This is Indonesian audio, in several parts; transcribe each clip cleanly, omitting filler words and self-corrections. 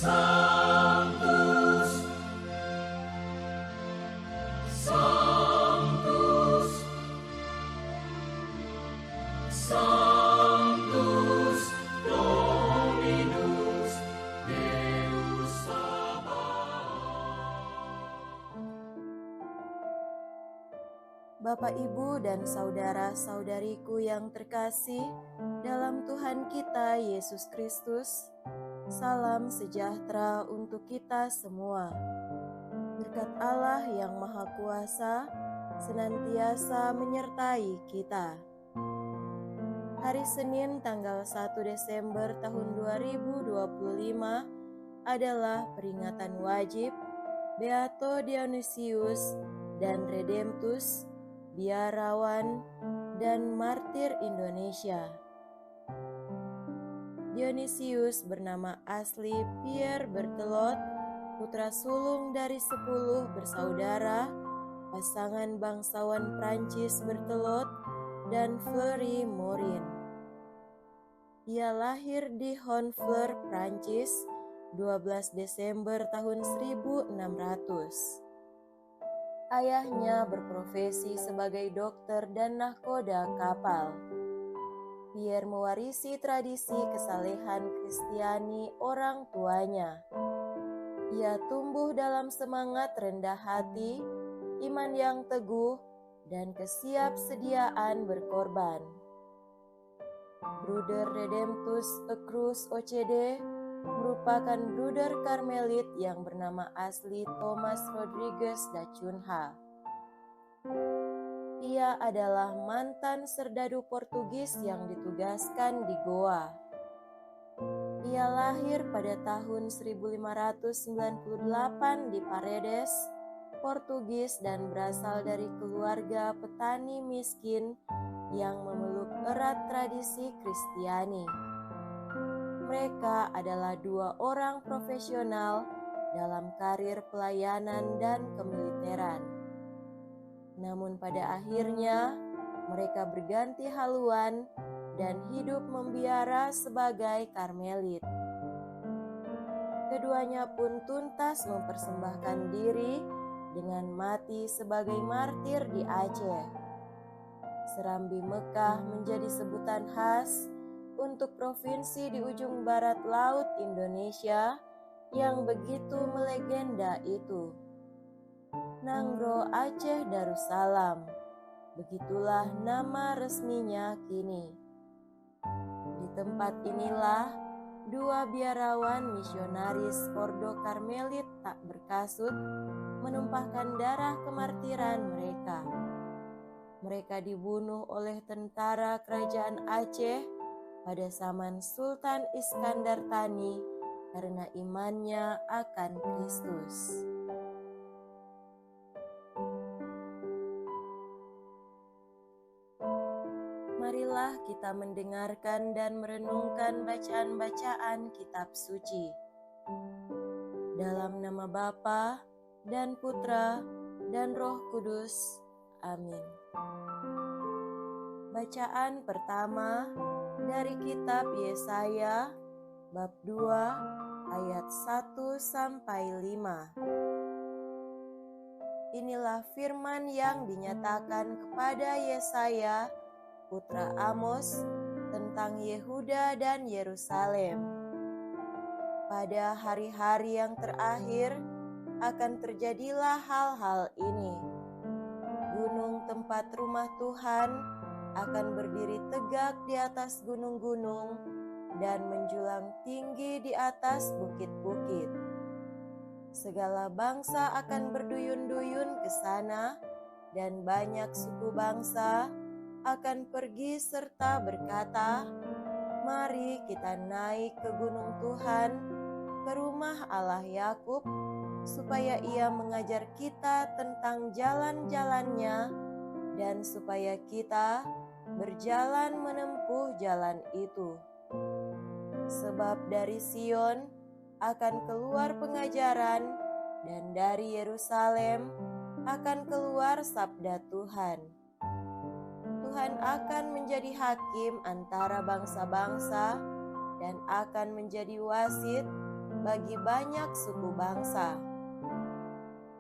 Sanctus, Sanctus, Sanctus Dominus Deus Sabaoth. Bapak, Ibu, dan saudara-saudariku yang terkasih dalam Tuhan kita Yesus Kristus, salam sejahtera untuk kita semua. Berkat Allah yang Maha Kuasa senantiasa menyertai kita. Hari Senin tanggal 1 Desember tahun 2025 adalah peringatan wajib Beato Dionysius dan Redemptus, biarawan dan martir Indonesia. Dionysius bernama asli Pierre Berthelot, putra sulung dari 10 bersaudara, pasangan bangsawan Prancis Berthelot dan Fleury Morin. Ia lahir di Honfleur, Prancis, 12 Desember tahun 1600. Ayahnya berprofesi sebagai dokter dan nahkoda kapal. Pierre mewarisi tradisi kesalehan Kristiani orang tuanya. Ia tumbuh dalam semangat rendah hati, iman yang teguh, dan kesiapsediaan berkorban. Bruder Redemptus Ecruz OCD merupakan bruder Karmelit yang bernama asli Thomas Rodriguez da Cunha. Ia adalah mantan serdadu Portugis yang ditugaskan di Goa. Ia lahir pada tahun 1598 di Paredes, Portugis, dan berasal dari keluarga petani miskin yang memeluk erat tradisi Kristiani. Mereka adalah 2 orang profesional dalam karir pelayanan dan kemiliteran. Namun pada akhirnya mereka berganti haluan dan hidup membiara sebagai Karmelit. Keduanya pun tuntas mempersembahkan diri dengan mati sebagai martir di Aceh. Serambi Mekah menjadi sebutan khas untuk provinsi di ujung barat laut Indonesia yang begitu melegenda itu. Nanggro Aceh Darussalam, begitulah nama resminya kini. Di tempat inilah 2 biarawan misionaris Ordo Karmelit tak berkasut menumpahkan darah kemartiran mereka. Mereka dibunuh oleh tentara kerajaan Aceh pada zaman Sultan Iskandar Thani karena imannya akan Kristus. Marilah kita mendengarkan dan merenungkan bacaan-bacaan kitab suci. Dalam nama Bapa dan Putra dan Roh Kudus. Amin. Bacaan pertama dari kitab Yesaya bab 2 ayat 1 sampai 5. Inilah firman yang dinyatakan kepada Yesaya putra Amos tentang Yehuda dan Yerusalem. Pada hari-hari yang terakhir akan terjadilah hal-hal ini. Gunung tempat rumah Tuhan akan berdiri tegak di atas gunung-gunung dan menjulang tinggi di atas bukit-bukit. Segala bangsa akan berduyun-duyun ke sana, dan banyak suku bangsa akan pergi serta berkata, "Mari kita naik ke gunung Tuhan, ke rumah Allah Yakub, supaya Ia mengajar kita tentang jalan-jalannya, dan supaya kita berjalan menempuh jalan itu. Sebab dari Sion akan keluar pengajaran, dan dari Yerusalem akan keluar sabda Tuhan. Tuhan akan menjadi hakim antara bangsa-bangsa dan akan menjadi wasit bagi banyak suku bangsa.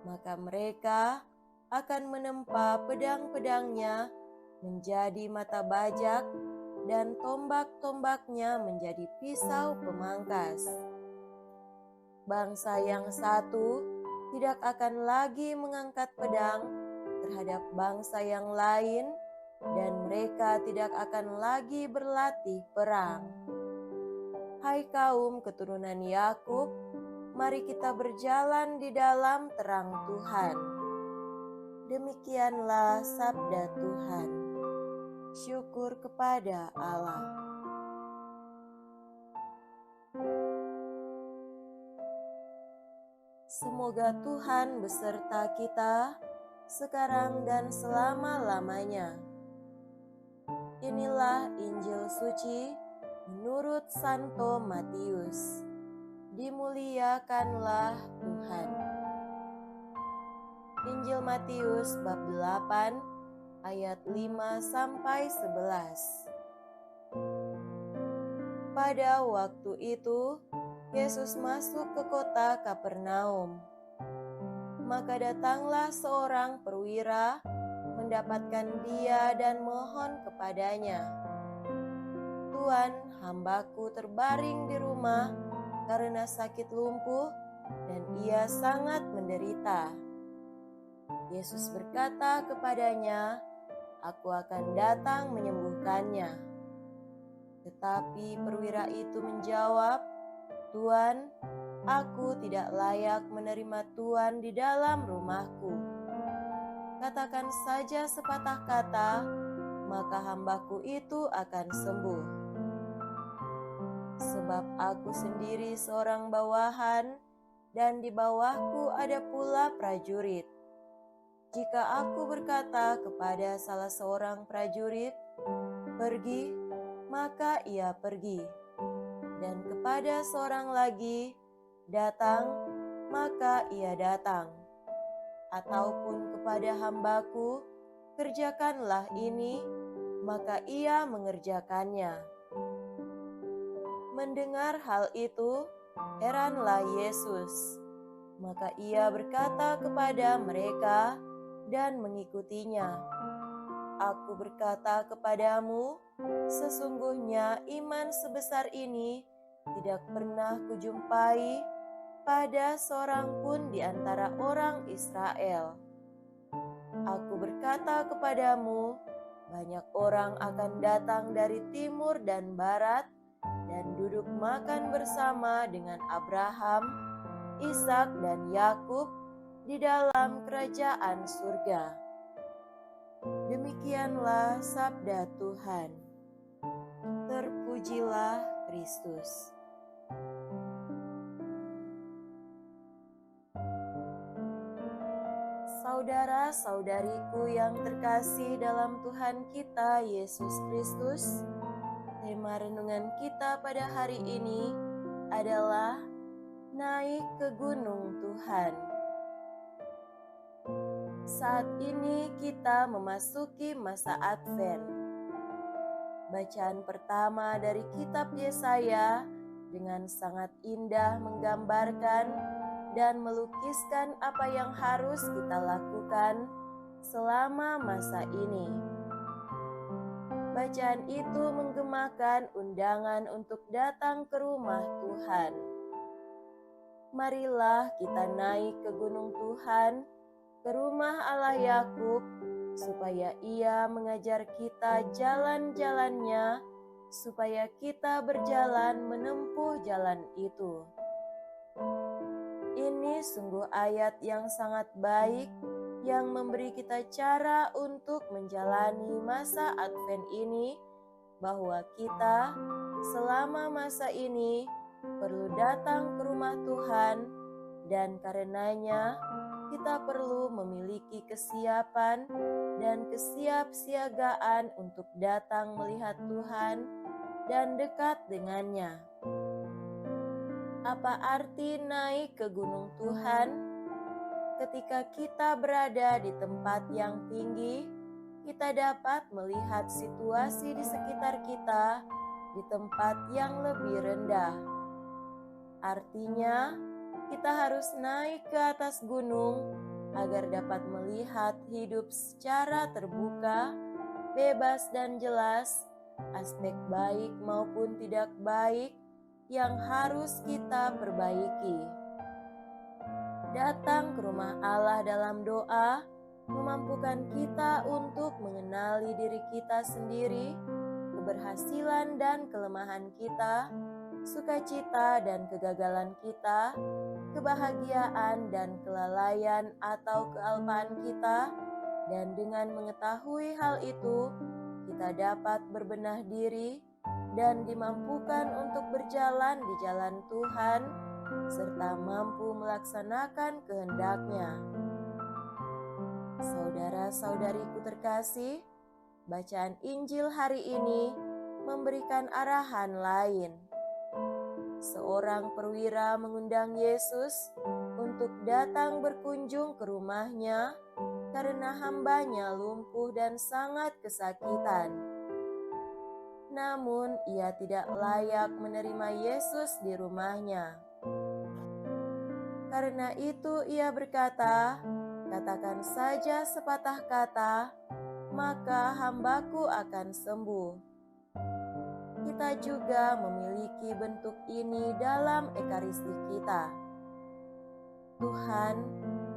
Maka mereka akan menempa pedang-pedangnya menjadi mata bajak dan tombak-tombaknya menjadi pisau pemangkas. Bangsa yang satu tidak akan lagi mengangkat pedang terhadap bangsa yang lain, dan mereka tidak akan lagi berlatih perang. Hai kaum keturunan Yakub, mari kita berjalan di dalam terang Tuhan. Demikianlah sabda Tuhan. Syukur kepada Allah. Semoga Tuhan beserta kita sekarang dan selama-lamanya. Inilah Injil suci menurut Santo Matius. Dimuliakanlah Tuhan. Injil Matius bab 8 ayat 5-11. Pada waktu itu, Yesus masuk ke kota Kapernaum. Maka datanglah seorang perwira mendapatkan dia dan mohon kepadanya, "Tuan, hambaku terbaring di rumah karena sakit lumpuh dan ia sangat menderita." Yesus berkata kepadanya, "Aku akan datang menyembuhkannya." Tetapi perwira itu menjawab, "Tuan, aku tidak layak menerima Tuan di dalam rumahku. Katakan saja sepatah kata, maka hambaku itu akan sembuh. Sebab aku sendiri seorang bawahan, dan di bawahku ada pula prajurit. Jika aku berkata kepada salah seorang prajurit, 'Pergi,' maka ia pergi. Dan kepada seorang lagi, 'Datang,' maka ia datang. Ataupun kepada hambaku, 'Kerjakanlah ini,' maka ia mengerjakannya." Mendengar hal itu, heranlah Yesus. Maka ia berkata kepada mereka dan mengikutinya, "Aku berkata kepadamu, sesungguhnya iman sebesar ini tidak pernah kujumpai pada seorang pun di antara orang Israel. Aku berkata kepadamu, banyak orang akan datang dari timur dan barat dan duduk makan bersama dengan Abraham, Ishak dan Yakub di dalam kerajaan surga." Demikianlah sabda Tuhan. Terpujilah Kristus. Saudara-saudariku yang terkasih dalam Tuhan kita Yesus Kristus, tema renungan kita pada hari ini adalah naik ke gunung Tuhan. Saat ini kita memasuki masa Advent. Bacaan pertama dari kitab Yesaya dengan sangat indah menggambarkan dan melukiskan apa yang harus kita lakukan selama masa ini. Bacaan itu menggemakan undangan untuk datang ke rumah Tuhan. Marilah kita naik ke gunung Tuhan, ke rumah Allah Yakub, supaya Ia mengajar kita jalan-jalannya, supaya kita berjalan menempuh jalan itu. Ini sungguh ayat yang sangat baik, yang memberi kita cara untuk menjalani masa Advent ini, bahwa kita selama masa ini perlu datang ke rumah Tuhan, dan karenanya kita perlu memiliki kesiapan dan kesiapsiagaan untuk datang melihat Tuhan dan dekat dengannya. Apa arti naik ke gunung Tuhan? Ketika kita berada di tempat yang tinggi, kita dapat melihat situasi di sekitar kita di tempat yang lebih rendah. Artinya, kita harus naik ke atas gunung agar dapat melihat hidup secara terbuka, bebas dan jelas, aspek baik maupun tidak baik yang harus kita perbaiki. Datang ke rumah Allah dalam doa memampukan kita untuk mengenali diri kita sendiri, keberhasilan dan kelemahan kita, sukacita dan kegagalan kita, kebahagiaan dan kelalaian atau kealpaan kita, dan dengan mengetahui hal itu, kita dapat berbenah diri dan dimampukan untuk berjalan di jalan Tuhan, serta mampu melaksanakan kehendak-Nya. Saudara-saudariku terkasih, bacaan Injil hari ini memberikan arahan lain. Seorang perwira mengundang Yesus untuk datang berkunjung ke rumahnya karena hambanya lumpuh dan sangat kesakitan. Namun ia tidak layak menerima Yesus di rumahnya. Karena itu ia berkata, "Katakan saja sepatah kata, maka hambaku akan sembuh." Kita juga memiliki bentuk ini dalam ekaristi kita. "Tuhan,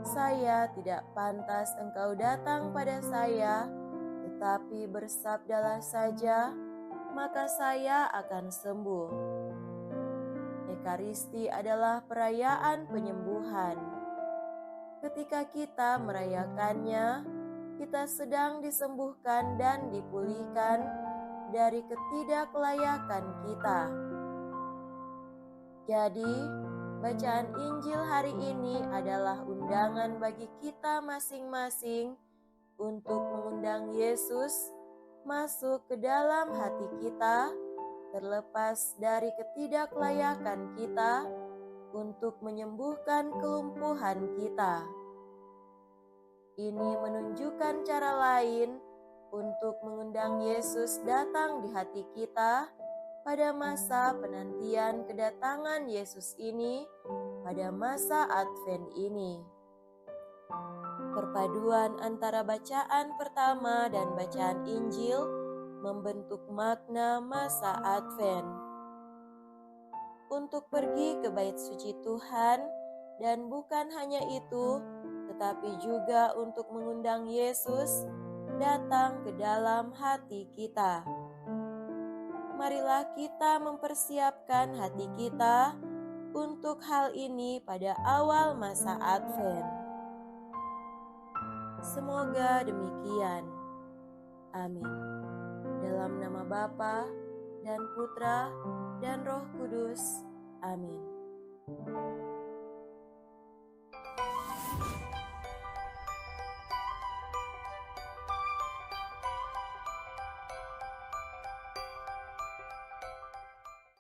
saya tidak pantas Engkau datang pada saya, tetapi bersabdalah saja, maka saya akan sembuh." Ekaristi adalah perayaan penyembuhan. Ketika kita merayakannya, kita sedang disembuhkan dan dipulihkan dari ketidaklayakan kita. Jadi, bacaan Injil hari ini adalah undangan bagi kita masing-masing untuk mengundang Yesus masuk ke dalam hati kita, terlepas dari ketidaklayakan kita, untuk menyembuhkan kelumpuhan kita. Ini menunjukkan cara lain untuk mengundang Yesus datang di hati kita pada masa penantian kedatangan Yesus ini, pada masa Advent ini. Perpaduan antara bacaan pertama dan bacaan Injil membentuk makna masa Advent. Untuk pergi ke bait suci Tuhan, dan bukan hanya itu, tetapi juga untuk mengundang Yesus datang ke dalam hati kita. Marilah kita mempersiapkan hati kita untuk hal ini pada awal masa Advent. Semoga demikian. Amin. Dalam nama Bapa dan Putra dan Roh Kudus. Amin.